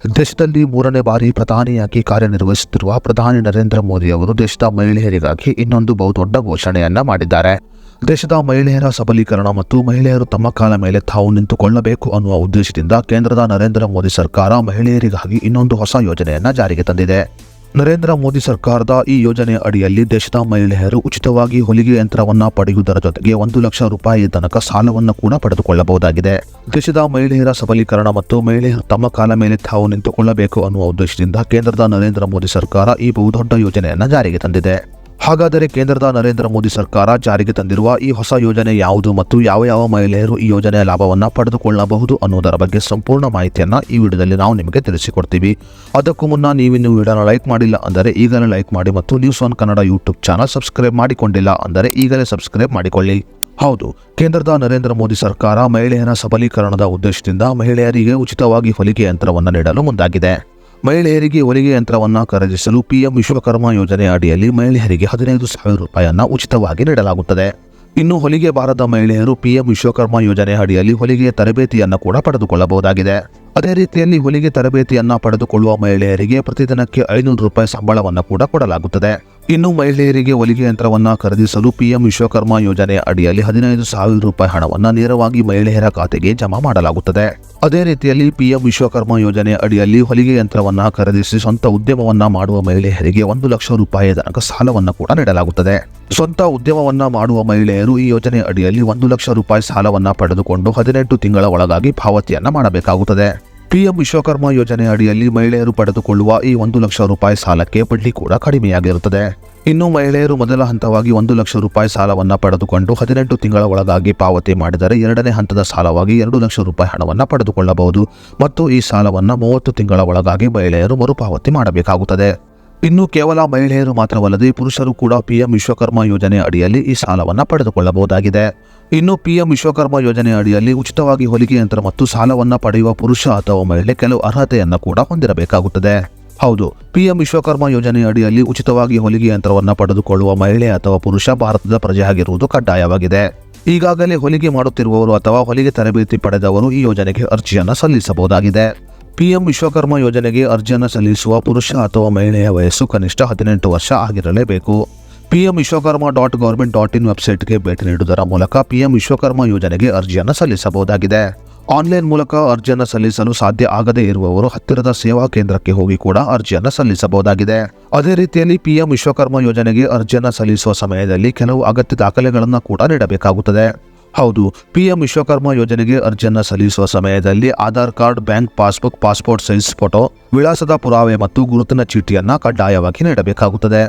ದೇಶದಲ್ಲಿ 3ನೇ ಬಾರಿ ಪ್ರಧಾನಿಯಾಗಿ ಕಾರ್ಯನಿರ್ವಹಿಸುತ್ತಿರುವ ಪ್ರಧಾನಿ ನರೇಂದ್ರ ಮೋದಿ ಅವರು ದೇಶದ ಮಹಿಳೆಯರಿಗಾಗಿ ಇನ್ನೊಂದು ಬಹುದೊಡ್ಡ ಘೋಷಣೆಯನ್ನ ಮಾಡಿದ್ದಾರೆ. ದೇಶದ ಮಹಿಳೆಯರ ಸಬಲೀಕರಣ ಮತ್ತು ಮಹಿಳೆಯರು ತಮ್ಮ ಕಾಲ ಮೇಲೆ ತಾವು ನಿಂತುಕೊಳ್ಳಬೇಕು ಅನ್ನುವ ಉದ್ದೇಶದಿಂದ ಕೇಂದ್ರದ ನರೇಂದ್ರ ಮೋದಿ ಸರ್ಕಾರ ಮಹಿಳೆಯರಿಗಾಗಿ ಇನ್ನೊಂದು ಹೊಸ ಯೋಜನೆಯನ್ನ ಜಾರಿಗೆ ತಂದಿದೆ. ನರೇಂದ್ರ ಮೋದಿ ಸರ್ಕಾರದ ಈ ಯೋಜನೆಯ ಅಡಿಯಲ್ಲಿ ದೇಶದ ಮಹಿಳೆಯರು ಉಚಿತವಾಗಿ ಹೊಲಿಗೆ ಯಂತ್ರವನ್ನ ಪಡೆಯುವುದರ ಜೊತೆಗೆ 1 ಲಕ್ಷ ರೂಪಾಯಿ ತನಕ ಸಾಲವನ್ನು ಕೂಡ ಪಡೆದುಕೊಳ್ಳಬಹುದಾಗಿದೆ. ದೇಶದ ಮಹಿಳೆಯರ ಸಬಲೀಕರಣ ಮತ್ತು ಮಹಿಳೆಯರು ತಮ್ಮ ಕಾಲ ಮೇಲೆ ತಾವು ನಿಂತುಕೊಳ್ಳಬೇಕು ಅನ್ನುವ ಉದ್ದೇಶದಿಂದ ಕೇಂದ್ರದ ನರೇಂದ್ರ ಮೋದಿ ಸರ್ಕಾರ ಈ ಬಹುದೊಡ್ಡ ಯೋಜನೆಯನ್ನ ಜಾರಿಗೆ ತಂದಿದೆ. ಹಾಗಾದರೆ ಕೇಂದ್ರದ ನರೇಂದ್ರ ಮೋದಿ ಸರ್ಕಾರ ಜಾರಿಗೆ ತಂದಿರುವ ಈ ಹೊಸ ಯೋಜನೆ ಯಾವುದು ಮತ್ತು ಯಾವ ಮಹಿಳೆಯರು ಈ ಯೋಜನೆಯ ಲಾಭವನ್ನ ಪಡೆದುಕೊಳ್ಳಬಹುದು ಅನ್ನೋದರ ಬಗ್ಗೆ ಸಂಪೂರ್ಣ ಮಾಹಿತಿಯನ್ನ ಈ ವಿಡಿಯೋದಲ್ಲಿ ನಾವು ನಿಮಗೆ ತಿಳಿಸಿಕೊಡ್ತೀವಿ. ಅದಕ್ಕೂ ಮುನ್ನ ನೀವಿನ್ನು ವಿಡಿಯೋನ ಲೈಕ್ ಮಾಡಿಲ್ಲ ಅಂದರೆ ಈಗಲೇ ಲೈಕ್ ಮಾಡಿ ಮತ್ತು news one Kannada YouTube channel subscribe ಮಾಡಿಕೊಂಡಿಲ್ಲ ಅಂದರೆ ಈಗಲೇ ಸಬ್ಸ್ಕ್ರೈಬ್ ಮಾಡಿಕೊಳ್ಳಿ. ಹೌದು, ಕೇಂದ್ರದ ನರೇಂದ್ರ ಮೋದಿ ಸರ್ಕಾರ ಮಹಿಳೆಯರ ಸಬಲೀಕರಣದ ಉದ್ದೇಶದಿಂದ ಮಹಿಳೆಯರಿಗೆ ಉಚಿತವಾಗಿ ಹೊಲಿಗೆ ಯಂತ್ರವನ್ನು ನೀಡಲು ಮುಂದಾಗಿದೆ. ಮಹಿಳೆಯರಿಗೆ ಹೊಲಿಗೆ ಯಂತ್ರವನ್ನು ಖರೀದಿಸಲು ಪಿಎಂ ವಿಶ್ವಕರ್ಮ ಯೋಜನೆ ಅಡಿಯಲ್ಲಿ ಮಹಿಳೆಯರಿಗೆ 15,000 ರೂಪಾಯಿಯನ್ನು ಉಚಿತವಾಗಿ ನೀಡಲಾಗುತ್ತದೆ. ಇನ್ನು ಹೊಲಿಗೆ ಬಾರದ ಮಹಿಳೆಯರು ಪಿಎಂ ವಿಶ್ವಕರ್ಮ ಯೋಜನೆ ಅಡಿಯಲ್ಲಿ ಹೊಲಿಗೆಯ ತರಬೇತಿಯನ್ನು ಕೂಡ ಪಡೆದುಕೊಳ್ಳಬಹುದಾಗಿದೆ. ಅದೇ ರೀತಿಯಲ್ಲಿ ಹೊಲಿಗೆ ತರಬೇತಿಯನ್ನ ಪಡೆದುಕೊಳ್ಳುವ ಮಹಿಳೆಯರಿಗೆ ಪ್ರತಿದಿನಕ್ಕೆ 500 ರೂಪಾಯಿ ಸಂಬಳವನ್ನು ಕೂಡ ಕೊಡಲಾಗುತ್ತದೆ. ಇನ್ನು ಮಹಿಳೆಯರಿಗೆ ಹೊಲಿಗೆ ಯಂತ್ರವನ್ನ ಖರೀದಿಸಲು ಪಿಎಂ ವಿಶ್ವಕರ್ಮ ಯೋಜನೆಯ ಅಡಿಯಲ್ಲಿ 15,000 ರೂಪಾಯಿ ಹಣವನ್ನು ನೇರವಾಗಿ ಮಹಿಳೆಯರ ಖಾತೆಗೆ ಜಮಾ ಮಾಡಲಾಗುತ್ತದೆ. ಅದೇ ರೀತಿಯಲ್ಲಿ ಪಿಎಂ ವಿಶ್ವಕರ್ಮ ಯೋಜನೆಯ ಅಡಿಯಲ್ಲಿ ಹೊಲಿಗೆ ಯಂತ್ರವನ್ನ ಖರೀದಿಸಿ ಸ್ವಂತ ಉದ್ಯಮವನ್ನ ಮಾಡುವ ಮಹಿಳೆಯರಿಗೆ 1 ಲಕ್ಷ ರೂಪಾಯಿ ತನಕ ಸಾಲವನ್ನು ಕೂಡ ನೀಡಲಾಗುತ್ತದೆ. ಸ್ವಂತ ಉದ್ಯಮವನ್ನ ಮಾಡುವ ಮಹಿಳೆಯರು ಈ ಯೋಜನೆ ಅಡಿಯಲ್ಲಿ 1 ಲಕ್ಷ ರೂಪಾಯಿ ಸಾಲವನ್ನ ಪಡೆದುಕೊಂಡು 18 ತಿಂಗಳ ಒಳಗಾಗಿ ಪಾವತಿಯನ್ನ ಮಾಡಬೇಕಾಗುತ್ತದೆ. ಪಿಎಂ ವಿಶ್ವಕರ್ಮ ಯೋಜನೆ ಅಡಿಯಲ್ಲಿ ಮಹಿಳೆಯರು ಪಡೆದುಕೊಳ್ಳುವ ಈ 1 ಲಕ್ಷ ರೂಪಾಯಿ ಸಾಲಕ್ಕೆ ಬಡ್ಡಿ ಕೂಡ ಕಡಿಮೆಯಾಗಿರುತ್ತದೆ. ಇನ್ನು ಮಹಿಳೆಯರು ಮೊದಲ ಹಂತವಾಗಿ 1 ಲಕ್ಷ ರೂಪಾಯಿ ಸಾಲವನ್ನು ಪಡೆದುಕೊಂಡು 18 ತಿಂಗಳ ಒಳಗಾಗಿ ಪಾವತಿ ಮಾಡಿದರೆ ಎರಡನೇ ಹಂತದ ಸಾಲವಾಗಿ 2 ಲಕ್ಷ ರೂಪಾಯಿ ಹಣವನ್ನು ಪಡೆದುಕೊಳ್ಳಬಹುದು ಮತ್ತು ಈ ಸಾಲವನ್ನು 30 ತಿಂಗಳ ಒಳಗಾಗಿ ಮಹಿಳೆಯರು ಮರುಪಾವತಿ ಮಾಡಬೇಕಾಗುತ್ತದೆ. ಇನ್ನು ಕೇವಲ ಮಹಿಳೆಯರು ಮಾತ್ರವಲ್ಲದೆ ಪುರುಷರು ಕೂಡ ಪಿಎಂ ವಿಶ್ವಕರ್ಮ ಯೋಜನೆ ಅಡಿಯಲ್ಲಿ ಈ ಸಾಲವನ್ನು ಪಡೆದುಕೊಳ್ಳಬಹುದಾಗಿದೆ. ಇನ್ನು ಪಿಎಂ ವಿಶ್ವಕರ್ಮ ಯೋಜನೆ ಅಡಿಯಲ್ಲಿ ಉಚಿತವಾಗಿ ಹೊಲಿಗೆ ಯಂತ್ರ ಮತ್ತು ಸಾಲವನ್ನು ಪಡೆಯುವ ಪುರುಷ ಅಥವಾ ಮಹಿಳೆ ಕೆಲವು ಅರ್ಹತೆಯನ್ನು ಕೂಡ ಹೊಂದಿರಬೇಕಾಗುತ್ತದೆ. ಹೌದು, ಪಿಎಂ ವಿಶ್ವಕರ್ಮ ಯೋಜನೆ ಅಡಿಯಲ್ಲಿ ಉಚಿತವಾಗಿ ಹೊಲಿಗೆ ಯಂತ್ರವನ್ನು ಪಡೆದುಕೊಳ್ಳುವ ಮಹಿಳೆ ಅಥವಾ ಪುರುಷ ಭಾರತದ ಪ್ರಜೆಯಾಗಿರುವುದು ಕಡ್ಡಾಯವಾಗಿದೆ. ಈಗಾಗಲೇ ಹೊಲಿಗೆ ಮಾಡುತ್ತಿರುವವರು ಅಥವಾ ಹೊಲಿಗೆ ತರಬೇತಿ ಪಡೆದವರು ಈ ಯೋಜನೆಗೆ ಅರ್ಜಿಯನ್ನು ಸಲ್ಲಿಸಬಹುದಾಗಿದೆ. ಪಿಎಂ ವಿಶ್ವಕರ್ಮ ಯೋಜನೆಗೆ ಅರ್ಜಿಯನ್ನು ಸಲ್ಲಿಸುವ ಪುರುಷ ಅಥವಾ ಮಹಿಳೆಯ ವಯಸ್ಸು ಕನಿಷ್ಠ 18 ವರ್ಷ ಆಗಿರಲೇಬೇಕು. ಪಿಎಂ ವಿಶ್ವಕರ್ಮ .gov.in ವೆಬ್ಸೈಟ್ಗೆ ಭೇಟಿ ನೀಡುವುದರ ಮೂಲಕ ಪಿಎಂ ವಿಶ್ವಕರ್ಮ ಯೋಜನೆಗೆ ಅರ್ಜಿಯನ್ನು ಸಲ್ಲಿಸಬಹುದಾಗಿದೆ. ಆನ್ಲೈನ್ ಮೂಲಕ ಅರ್ಜಿಯನ್ನು ಸಲ್ಲಿಸಲು ಸಾಧ್ಯ ಆಗದೇ ಇರುವವರು ಹತ್ತಿರದ ಸೇವಾ ಕೇಂದ್ರಕ್ಕೆ ಹೋಗಿ ಕೂಡ ಅರ್ಜಿಯನ್ನು ಸಲ್ಲಿಸಬಹುದಾಗಿದೆ. ಅದೇ ರೀತಿಯಲ್ಲಿ ಪಿಎಂ ವಿಶ್ವಕರ್ಮ ಯೋಜನೆಗೆ ಅರ್ಜಿಯನ್ನು ಸಲ್ಲಿಸುವ ಸಮಯದಲ್ಲಿ ಕೆಲವು ಅಗತ್ಯ ದಾಖಲೆಗಳನ್ನು ಕೂಡ ನೀಡಬೇಕಾಗುತ್ತದೆ. ಹೌದು, ಪಿಎಂ ವಿಶ್ವಕರ್ಮ ಯೋಜನೆಗೆ ಅರ್ಜಿಯನ್ನು ಸಲ್ಲಿಸುವ ಸಮಯದಲ್ಲಿ Aadhaar card, bank passbook, passport size photo, ವಿಳಾಸದ ಪುರಾವೆ ಮತ್ತು ಗುರುತಿನ ಚೀಟಿಯನ್ನ ಕಡ್ಡಾಯವಾಗಿ ನೀಡಬೇಕಾಗುತ್ತದೆ.